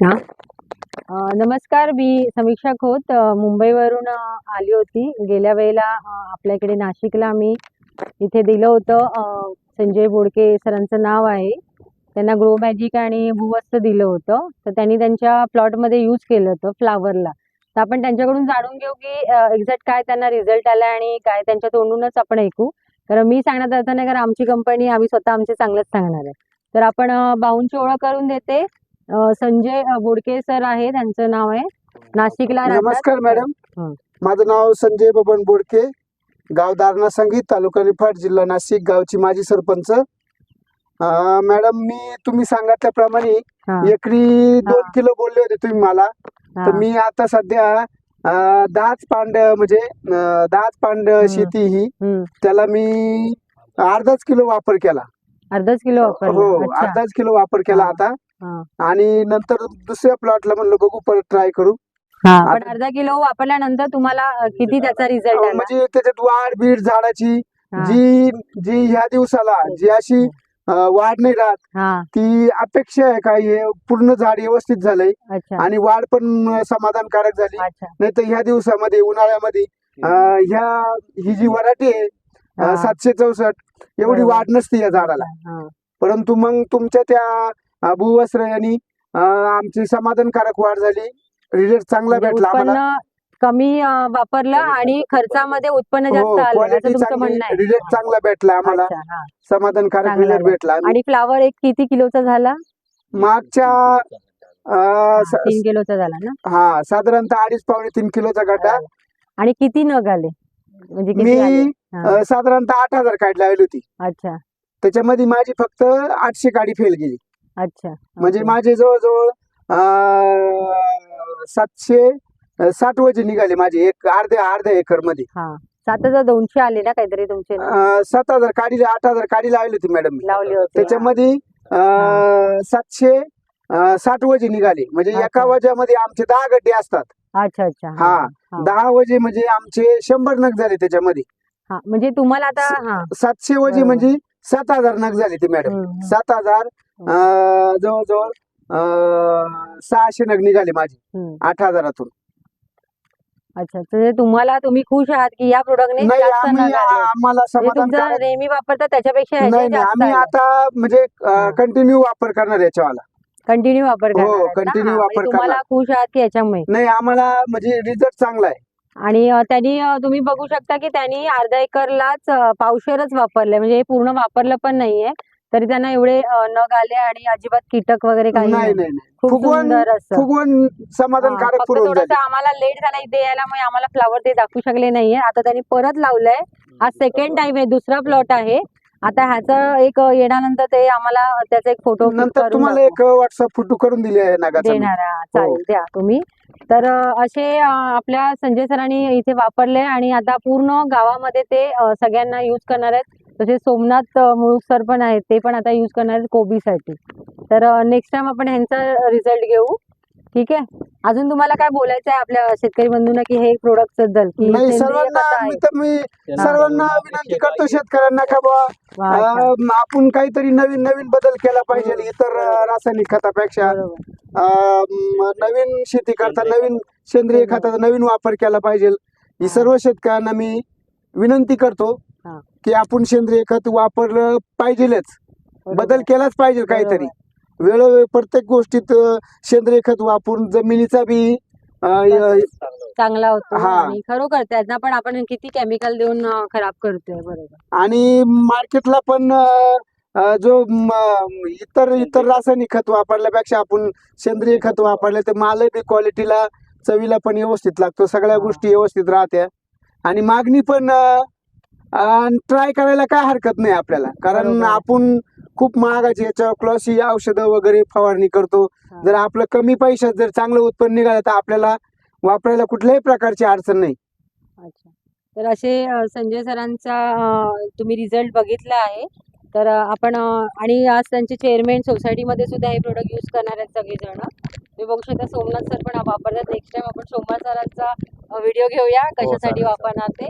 हा. नमस्कार, मी समीक्षा खोत मुंबईवरून आली होती. गेल्या वेळेला आपल्या इकडे नाशिकला आम्ही इथे दिलं होतं. संजय बोडके सरांचं नाव आहे. त्यांना ग्रो मॅजिक आणि भूवस्त्र दिलं होतं. तर त्यांनी त्यांच्या प्लॉटमध्ये यूज केलं होतं फ्लावरला. तर आपण त्यांच्याकडून जाणून घेऊ की एक्झॅक्ट काय त्यांना रिझल्ट आला आणि काय त्यांच्या तोंडूनच आपण ऐकू. कारण मी सांगण्यात अर्थ नाही, कारण आमची कंपनी, आम्ही स्वतः आमचे चांगलंच सांगणार आहे. तर आपण भाऊंची ओळख करून देते. संजय बोडके सर आहे, त्यांचं नाव आहे. नाशिकला राहतात. नमस्कार मॅडम, हं. माझं नाव संजय बबन बोडके, गाव दारणा संगीत, तालुका निफाड, जिल्हा नाशिक, गावची माजी सरपंच. मॅडम, मी तुम्ही सांगितल्याप्रमाणे हा. एकरी 2 किलो बोलले होते तुम्ही मला. हा. तर मी आता सध्या दहाच पांड म्हणजे दहाच पांड शेती ही, त्याला मी अर्धाच किलो वापर केला. अर्धाच किलो वापरला? हो, अच्छा. अर्धाच किलो वापर केला हा. आता. हा. आणि नंतर दुसऱ्या प्लॉटला म्हणलं बघू, परत ट्राय करू. पण अर्धा किलो वापरल्यानंतर तुम्हाला किती त्याचा रिझल्ट आला? म्हणजे त्याच्यात वाढ बीड झाडाची हा. जी जी ह्या दिवसाला जी अशी वाढ नाही राहत, ती अपेक्षा आहे का हे पूर्ण झाड व्यवस्थित झालंय अच्छा. आणि वाढ पण समाधानकारक झाली. अच्छा. नाही तर ह्या दिवसामध्ये उन्हाळ्यामध्ये ही जी व्हरायटी आहे 764, एवढी बरोबर. वाढ नसते या झाडाला. हा. परंतु मग तुमच्या त्या भूवस्त्र यांनी आमची समाधानकारक वाढ झाली. रिझल्ट चांगला म्हणजे भेटला आम्हाला. उत्पन्न कमी वापरलं आणि खर्चामध्ये उत्पन्न जास्त आलं, असं क्वालिटी तुमचं चांगली, म्हणणं आहे? रिझल्ट चांगला भेटला आम्हाला. अच्छा. हा. समाधानकारक चांगला रिझल्ट आला. भेटला. आणि फ्लावर एक किती किलोचा झाला? मागच्या 3 किलोचा झाला ना? हा, साधारणतः 2.5-3 किलोचा गड्डा. आणि किती नग आले, म्हणजे किती आले? मी साधारणतः 8,000 काढी लावली होती. अच्छा. त्याच्यामध्ये माझी फक्त 800 काडी फेल गेली. अच्छा. म्हणजे माझे जवळजवळ 760 वजे निघाले माझे एक अर्ध्या एकर मध्ये. 7,200 आले ना काहीतरी तुमचे? 7,000 काडी, 8,000 काडी लावली होती मॅडम. लावली होती. त्याच्यामध्ये 760 वजे निघाले. म्हणजे एका वजामध्ये आमचे 10 गड्डे असतात. अच्छा. अच्छा. हा, 10 वजे म्हणजे आमचे 100 नग झाले त्याच्यामध्ये. म्हणजे तुम्हाला आता 700 वजे म्हणजे 7,000 नग झाले ते मॅडम. 7,000 जवळजवळ 600 नग निघाले माझे 8,000तून. अच्छा. तर तुम्ही खुश आहात की या प्रोडक्टने जास्त नग आले? आम्हाला समाधान नेहमी वापरता त्याच्यापेक्षा नाही, आम्ही आता म्हणजे कंटिन्यू वापर करणार याच्यावाला. कंटिन्यू वापर करणार? हो, कंटिन्यू वापर तुम्हाला करणार. खुश आहात की याच्यामुळे? नाही, आम्हाला म्हणजे रिझल्ट चांगला आहे. आणि त्यांनी तुम्ही बघू शकता की त्यांनी अर्धा एकरलाच पावशेरच वापरले, म्हणजे हे पूर्ण वापरलं पण नाहीये, तरी त्यांना एवढे नग आले आणि अजिबात कीटक वगैरे काही नाही. खूप सुंदर असं फुगवून समाधानकारक फक्त थोडंसं आम्हाला लेट झाला इथे यायला, मग आम्हाला फ्लावर ते दाखवू शकले नाहीये. आता त्यांनी परत लावलंय. आज सेकंड टाइम आहे, दुसरा प्लॉट आहे. आता ह्याचं एक येण्यानंतर ते आम्हाला त्याचा एक फोटो नंतर तुम्हाला एक व्हॉट्सअप फोटो करून दिले आहे नगाचा. देणार? चालेल, द्या तुम्ही. तर असे आपल्या संजय सरांनी इथे वापरले आणि आता पूर्ण गावामध्ये ते सगळ्यांना यूज करणार आहेत. तसेच सोमनाथ मुळूक सर पण आहेत, ते पण आता यूज करणार आहेत कोबीसाठी. तर नेक्स्ट टाइम आपण ह्यांचा रिझल्ट घेऊ. ठीक आहे. अजून तुम्हाला काय बोलायचं आहे आपल्या शेतकरी बंधूंना की हे प्रोडक्ट बद्दल? नाही, मी सर्वांना विनंती करतो शेतकऱ्यांना का बुवा आपण काहीतरी नवीन बदल केला पाहिजे. इतर रासायनिक खतापेक्षा नवीन शेती करता, नवीन सेंद्रिय खताचा नवीन वापर केला पाहिजे. ही सर्व शेतकऱ्यांना मी विनंती करतो की आपण सेंद्रिय खत वापरलं पाहिजेलच, बदल केलाच पाहिजे. काहीतरी वेळोवेळी प्रत्येक गोष्टीत सेंद्रिय खत वापरून जमिनीचा बी चांगला होतो. आणि खरोखर त्यांना पण आपण किती केमिकल देऊन खराब करतोय. बरोबर. आणि मार्केटला पण जो इतर रासायनिक खत वापरल्यापेक्षा आपण सेंद्रिय खत वापरले तर माल बी क्वालिटीला, चवीला पण व्यवस्थित लागतो. सगळ्या गोष्टी व्यवस्थित राहत्या आणि मागणी पण ट्राय करायला काय हरकत नाही आपल्याला. कारण आपण खूप महागाची याच्यावर क्लॉसी औषधं वगैरे फवारणी करतो. जर आपलं कमी पैशात जर चांगलं उत्पन्न निघालं तर आपल्याला वापरायला कुठल्याही प्रकारची अडचण नाही. अच्छा. तर असे संजय सरांचा तुम्ही रिझल्ट बघितला आहे. तर आपण आणि आज त्यांचे चेअरमॅन सोसायटीमध्ये सुद्धा हे प्रोडक्ट यूज करणार आहेत सगळेजण. तुम्ही बघू शकता सोमनाथ सर पण वापरतात. नेक्स्ट टाइम आपण सोमनाथ सरांचा व्हिडिओ घेऊया कशासाठी वापरणार ते.